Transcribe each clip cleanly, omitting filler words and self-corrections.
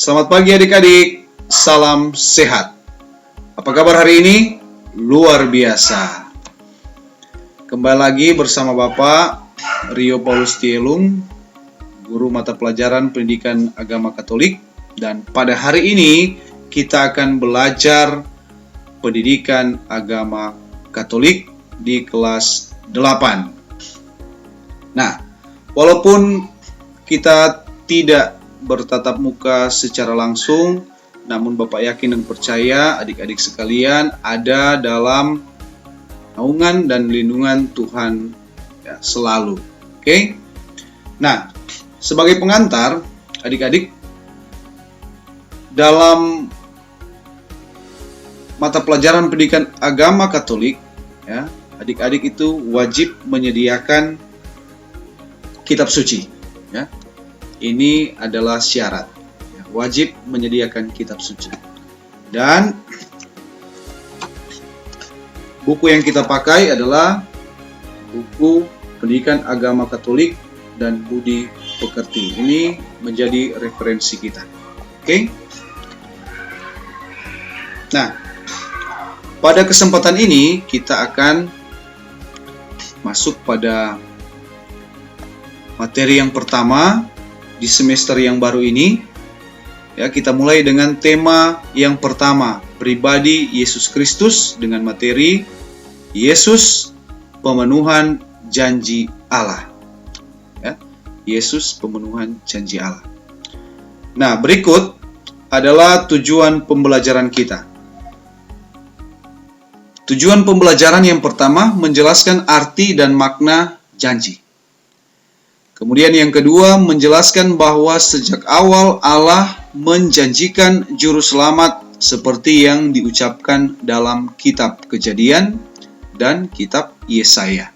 Selamat pagi adik-adik, salam sehat. Apa kabar hari ini? Luar biasa. Kembali lagi bersama Bapak Rio Paulus Tielung, guru mata pelajaran pendidikan agama Katolik. Dan pada hari ini kita akan belajar pendidikan agama Katolik di kelas 8. Nah, walaupun kita tidak bertatap muka secara langsung, namun Bapak yakin dan percaya adik-adik sekalian ada dalam naungan dan lindungan Tuhan ya, selalu. Oke? Nah, sebagai pengantar, adik-adik dalam mata pelajaran pendidikan agama Katolik, ya, adik-adik itu wajib menyediakan kitab suci. Ya. Ini adalah syarat, ya, wajib menyediakan kitab suci. Dan buku yang kita pakai adalah buku pendidikan agama Katolik dan budi pekerti. Ini menjadi referensi kita. Oke? Nah, pada kesempatan ini kita akan masuk pada materi yang pertama di semester yang baru ini. Ya, kita mulai dengan tema yang pertama, pribadi Yesus Kristus, dengan materi Yesus pemenuhan janji Allah. Ya, Yesus pemenuhan janji Allah. Nah, berikut adalah tujuan pembelajaran kita. Tujuan pembelajaran yang pertama menjelaskan arti dan makna janji. Kemudian yang kedua menjelaskan bahwa sejak awal Allah menjanjikan juru selamat seperti yang diucapkan dalam kitab Kejadian dan kitab Yesaya.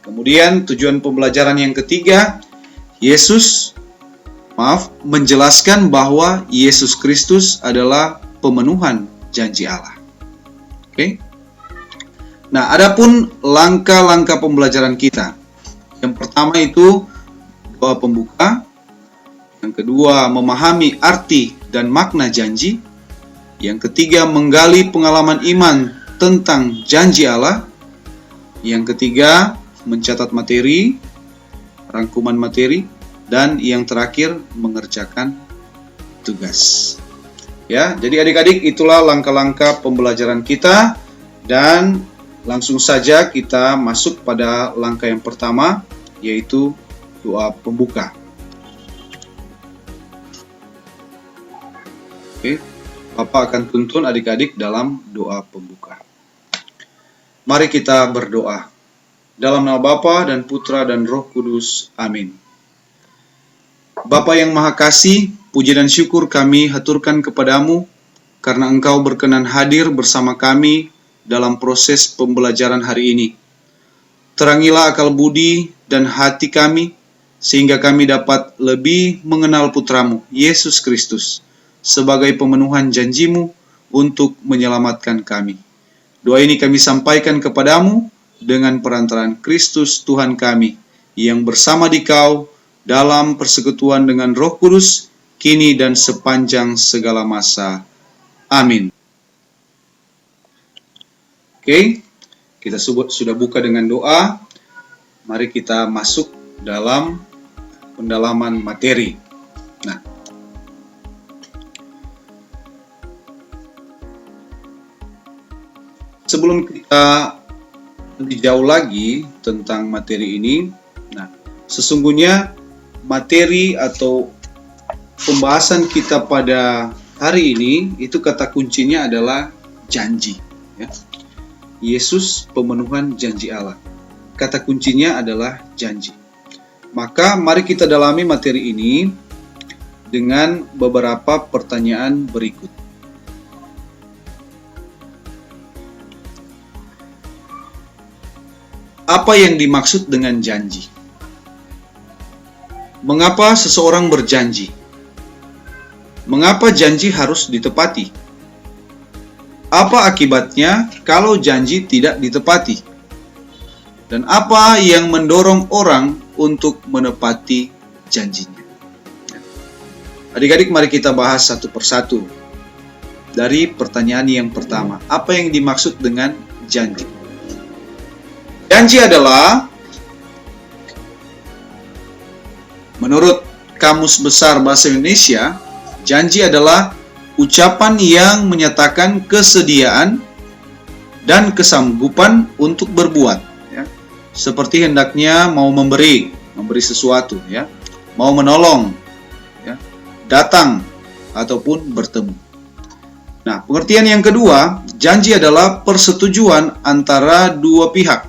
Kemudian tujuan pembelajaran yang ketiga, menjelaskan bahwa Yesus Kristus adalah pemenuhan janji Allah. Oke? Nah, adapun langkah-langkah pembelajaran kita. Yang pertama itu doa pembuka. Yang kedua memahami arti dan makna janji. Yang ketiga menggali pengalaman iman tentang janji Allah. Yang ketiga mencatat materi, rangkuman materi, dan yang terakhir mengerjakan tugas. Ya, jadi adik-adik itulah langkah-langkah pembelajaran kita, dan langsung saja kita masuk pada langkah yang pertama, yaitu doa pembuka. Oke, Bapak akan tuntun adik-adik dalam doa pembuka. Mari kita berdoa. Dalam nama Bapa dan Putra dan Roh Kudus. Amin. Bapa yang Maha Kasih, puji dan syukur kami haturkan kepadamu karena Engkau berkenan hadir bersama kami dalam proses pembelajaran hari ini. Terangilah akal budi dan hati kami, sehingga kami dapat lebih mengenal Putramu, Yesus Kristus, sebagai pemenuhan janjimu untuk menyelamatkan kami. Doa ini kami sampaikan kepadamu dengan perantaraan Kristus Tuhan kami, yang bersama Dikau dalam persekutuan dengan Roh Kudus, kini dan sepanjang segala masa. Amin. Oke, kita sudah buka dengan doa. Mari kita masuk dalam pendalaman materi. Nah, sebelum kita lebih jauh lagi tentang materi ini, nah, sesungguhnya materi atau pembahasan kita pada hari ini itu kata kuncinya adalah janji. Ya. Yesus pemenuhan janji Allah. Kata kuncinya adalah janji. Maka mari kita dalami materi ini dengan beberapa pertanyaan berikut. Apa yang dimaksud dengan janji? Mengapa seseorang berjanji? Mengapa janji harus ditepati? Apa akibatnya kalau janji tidak ditepati? Dan apa yang mendorong orang untuk menepati janjinya? Adik-adik, mari kita bahas satu persatu. Dari pertanyaan yang pertama, apa yang dimaksud dengan janji? Janji adalah, menurut Kamus Besar Bahasa Indonesia, janji adalah ucapan yang menyatakan kesediaan dan kesanggupan untuk berbuat, ya. Seperti hendaknya mau memberi sesuatu, ya, mau menolong, ya, datang ataupun bertemu. Nah, pengertian yang kedua, janji adalah persetujuan antara dua pihak,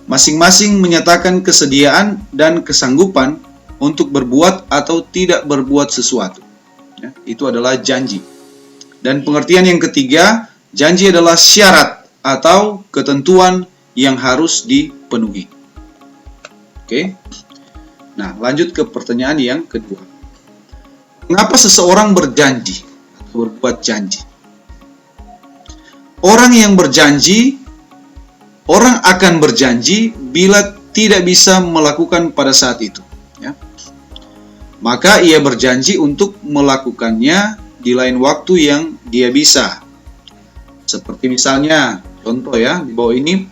masing-masing menyatakan kesediaan dan kesanggupan untuk berbuat atau tidak berbuat sesuatu. Ya, itu adalah janji. Dan pengertian yang ketiga, janji adalah syarat atau ketentuan yang harus dipenuhi. Oke. Nah, lanjut ke pertanyaan yang kedua. Mengapa seseorang berjanji atau berbuat janji? Orang akan berjanji bila tidak bisa melakukan pada saat itu, ya. Maka ia berjanji untuk melakukannya di lain waktu yang dia bisa. Seperti misalnya, contoh ya, di bawah ini,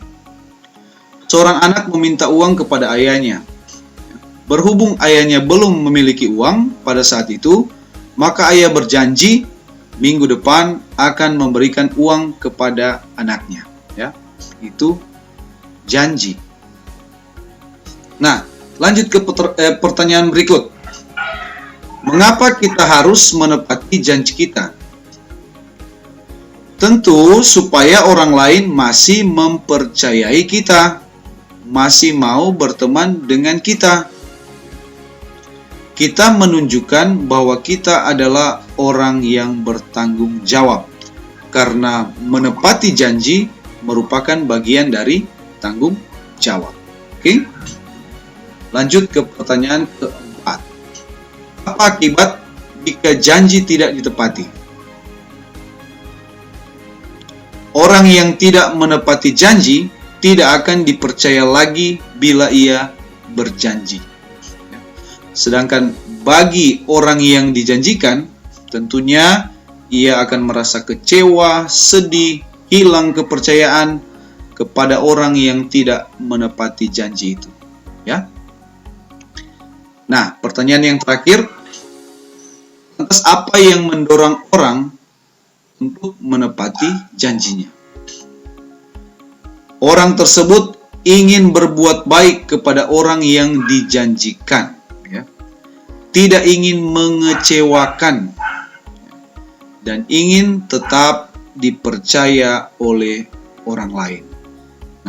seorang anak meminta uang kepada ayahnya. Berhubung ayahnya belum memiliki uang pada saat itu, maka ayah berjanji minggu depan akan memberikan uang kepada anaknya. Ya, itu janji. Nah, lanjut ke pertanyaan berikut. Mengapa kita harus menepati janji kita? Tentu supaya orang lain masih mempercayai kita, masih mau berteman dengan kita. Kita menunjukkan bahwa kita adalah orang yang bertanggung jawab, karena menepati janji merupakan bagian dari tanggung jawab. Oke? Lanjut ke pertanyaan keempat. Apa akibat jika janji tidak ditepati? Orang yang tidak menepati janji tidak akan dipercaya lagi bila ia berjanji. Sedangkan bagi orang yang dijanjikan, tentunya ia akan merasa kecewa, sedih, hilang kepercayaan kepada orang yang tidak menepati janji itu. Ya. Nah, pertanyaan yang terakhir, lantas apa yang mendorong orang untuk menepati janjinya? Orang tersebut ingin berbuat baik kepada orang yang dijanjikan, ya. Tidak ingin mengecewakan, dan ingin tetap dipercaya oleh orang lain.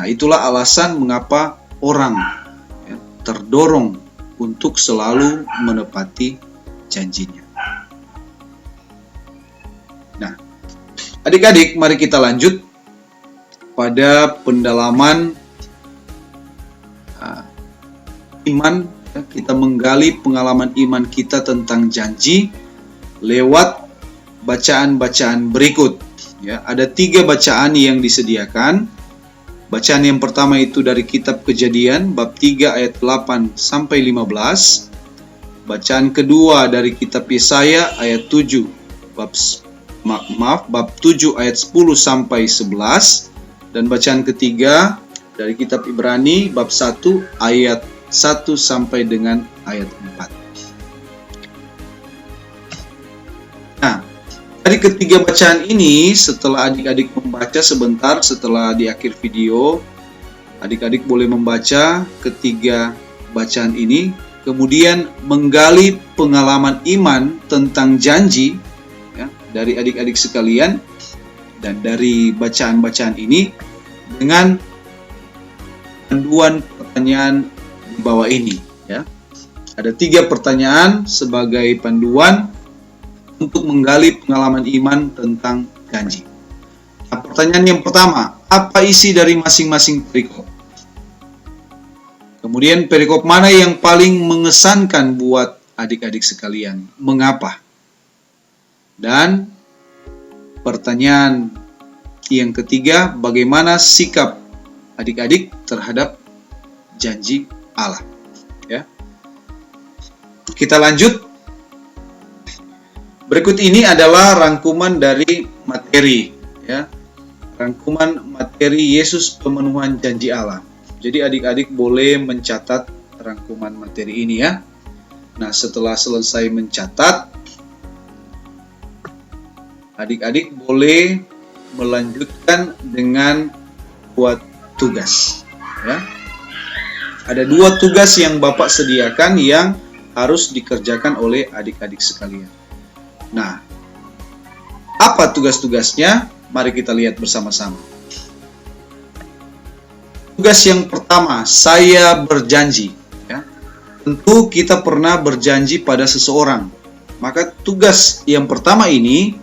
Nah, itulah alasan mengapa orang, ya, terdorong untuk selalu menepati janjinya. Nah, adik-adik, mari kita lanjut pada pendalaman iman. Kita menggali pengalaman iman kita tentang janji lewat bacaan-bacaan berikut. Ya, ada 3 bacaan yang disediakan. Bacaan yang pertama itu dari kitab Kejadian bab 3 ayat 8 sampai 15. Bacaan kedua dari kitab Yesaya ayat 7 bab 7 ayat 10 sampai 11. Dan bacaan ketiga dari kitab Ibrani bab 1 ayat 1 sampai dengan ayat 4. Nah, dari ketiga bacaan ini, setelah adik-adik membaca sebentar setelah di akhir video, adik-adik boleh membaca ketiga bacaan ini, kemudian menggali pengalaman iman tentang janji, ya, dari adik-adik sekalian. Dan dari bacaan-bacaan ini dengan panduan pertanyaan di bawah ini, ya. Ada 3 pertanyaan sebagai panduan untuk menggali pengalaman iman tentang janji. Nah, pertanyaan yang pertama, apa isi dari masing-masing perikop? Kemudian perikop mana yang paling mengesankan buat adik-adik sekalian? Mengapa? Dan pertanyaan yang ketiga, bagaimana sikap adik-adik terhadap janji Allah? Ya. Kita lanjut. Berikut ini adalah rangkuman dari materi, ya. Rangkuman materi Yesus pemenuhan janji Allah. Jadi adik-adik boleh mencatat rangkuman materi ini ya. Nah, setelah selesai mencatat, adik-adik boleh melanjutkan dengan buat tugas, ya. Ada 2 tugas yang Bapak sediakan yang harus dikerjakan oleh adik-adik sekalian. Nah, apa tugas-tugasnya? Mari kita lihat bersama-sama. Tugas yang pertama, saya berjanji. Ya. Tentu kita pernah berjanji pada seseorang. Maka tugas yang pertama ini,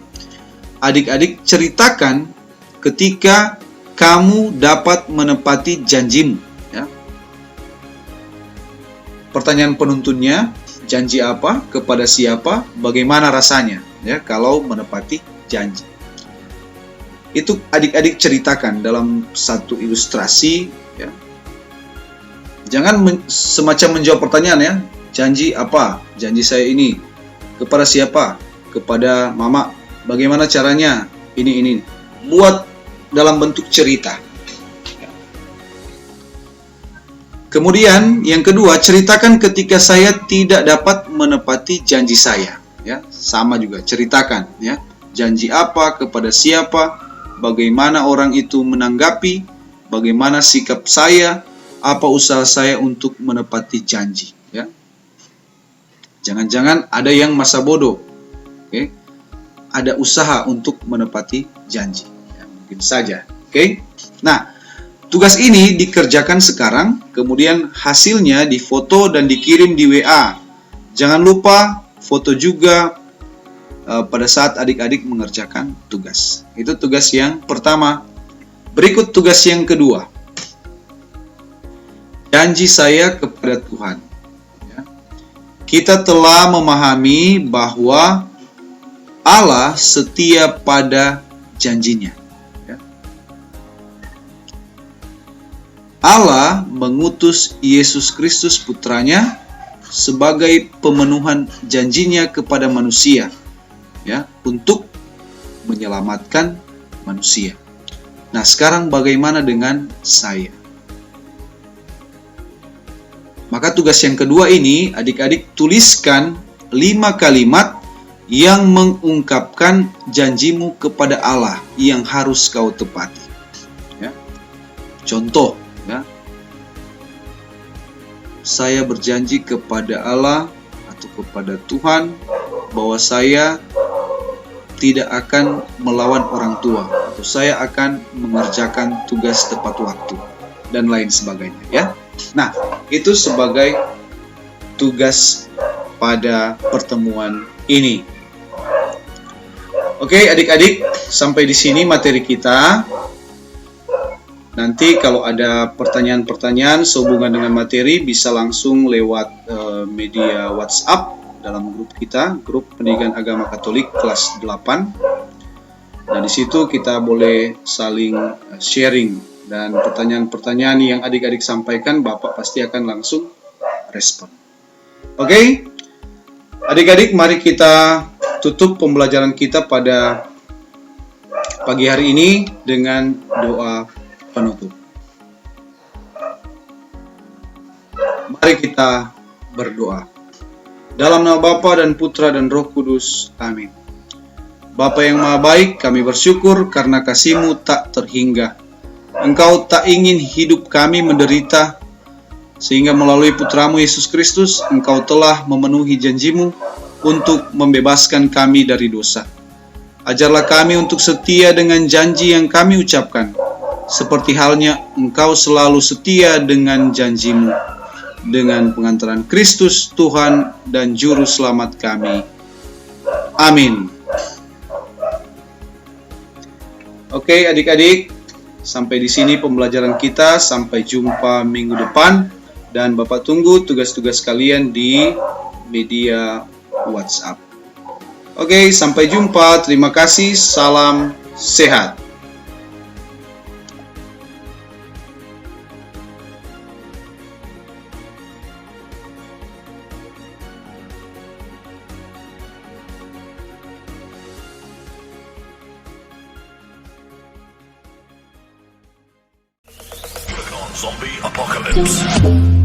adik-adik ceritakan ketika kamu dapat menepati janjimu. Ya. Pertanyaan penuntunnya, janji apa, kepada siapa, bagaimana rasanya ya kalau menepati janji. Itu adik-adik ceritakan dalam satu ilustrasi ya. Jangan semacam menjawab pertanyaan ya. Janji apa? Janji saya ini. Kepada siapa? Kepada mama. Bagaimana caranya? Ini. Buat dalam bentuk cerita. Kemudian yang kedua, ceritakan ketika saya tidak dapat menepati janji saya. Ya, sama juga ceritakan. Ya, janji apa, kepada siapa, bagaimana orang itu menanggapi, bagaimana sikap saya, apa usaha saya untuk menepati janji. Ya, jangan-jangan ada yang masa bodoh. Oke, ada usaha untuk menepati janji. Ya, mungkin saja. Oke, nah. Tugas ini dikerjakan sekarang, kemudian hasilnya difoto dan dikirim di WA. Jangan lupa foto juga pada saat adik-adik mengerjakan tugas. Itu tugas yang pertama. Berikut tugas yang kedua. Janji saya kepada Tuhan. Ya. Kita telah memahami bahwa Allah setia pada janjinya. Allah mengutus Yesus Kristus putranya sebagai pemenuhan janjinya kepada manusia ya, untuk menyelamatkan manusia. Nah, sekarang bagaimana dengan saya? Maka tugas yang kedua ini adik-adik tuliskan 5 kalimat yang mengungkapkan janjimu kepada Allah yang harus kau tepati. Ya. Contoh ya. Saya berjanji kepada Allah atau kepada Tuhan bahwa saya tidak akan melawan orang tua atau saya akan mengerjakan tugas tepat waktu dan lain sebagainya ya. Nah, itu sebagai tugas pada pertemuan ini. Oke, adik-adik, sampai di sini materi kita. Nanti kalau ada pertanyaan-pertanyaan sehubungan dengan materi bisa langsung lewat media WhatsApp dalam grup kita, grup Pendidikan Agama Katolik kelas 8. Nah, di situ kita boleh saling sharing dan pertanyaan-pertanyaan yang adik-adik sampaikan Bapak pasti akan langsung respon. Oke? Adik-adik, mari kita tutup pembelajaran kita pada pagi hari ini dengan doa penutup. Mari kita berdoa. Dalam nama Bapa dan Putra dan Roh Kudus. Amin. Bapa yang Maha Baik, kami bersyukur karena kasih-Mu tak terhingga. Engkau tak ingin hidup kami menderita, sehingga melalui Putra-Mu Yesus Kristus, Engkau telah memenuhi janji-Mu untuk membebaskan kami dari dosa. Ajarlah kami untuk setia dengan janji yang kami ucapkan, seperti halnya Engkau selalu setia dengan janji-Mu, dengan pengantaran Kristus, Tuhan dan Juru Selamat kami. Amin. Oke adik-adik, sampai di sini pembelajaran kita. Sampai jumpa minggu depan. Dan Bapak tunggu tugas-tugas kalian di media WhatsApp. Oke, sampai jumpa. Terima kasih. Salam sehat. Zombie Apocalypse.